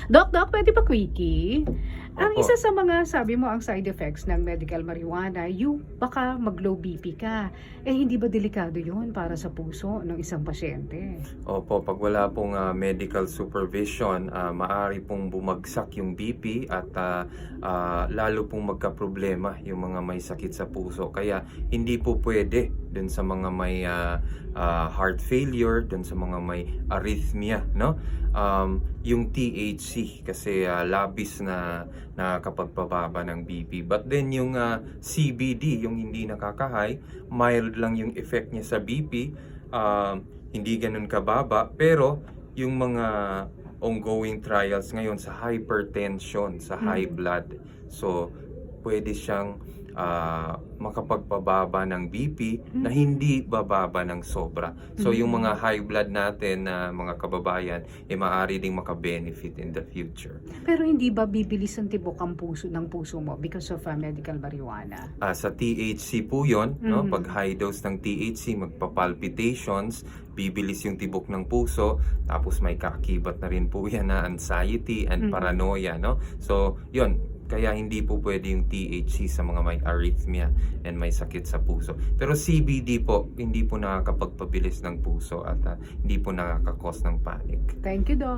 Doc, pwede ba quickie? Ang Opo. isa sa mga sabi mo ang side effects ng medical marijuana, yung baka mag-low BP ka. Eh hindi ba delikado yun para sa puso ng isang pasyente? Opo, pag wala pong medical supervision, maaari pong bumagsak yung BP at lalo pong magkaproblema yung mga may sakit sa puso. Kaya hindi po pwede dun sa mga may heart failure, dun sa mga may arrhythmia, no? Yung THC kasi labis na nakakapagpababa ng BP. But then yung CBD, yung hindi nakaka-high, mild lang yung effect niya sa BP. Hindi ganun kababa, pero yung mga ongoing trials ngayon sa hypertension, sa high blood, so pwede siyang makapagpababa ng BP na hindi bababa ng sobra. So yung mga high blood natin na mga kababayan, maaari ding makabenefit in the future. Pero hindi ba bibilis ang tibok ang puso ng puso mo because of medical marijuana? Sa THC po yon, no? Pag high dose ng THC, magpa-palpitations, bibilis yung tibok ng puso, tapos may kaakibat na rin po yan na anxiety and paranoia, no? So, yon, kaya hindi po pwede yung THC sa mga may arrhythmia and may sakit sa puso. Pero CBD po, hindi po nakakapagpabilis ng puso at hindi po nakakakos ng panic. Thank you, Doc.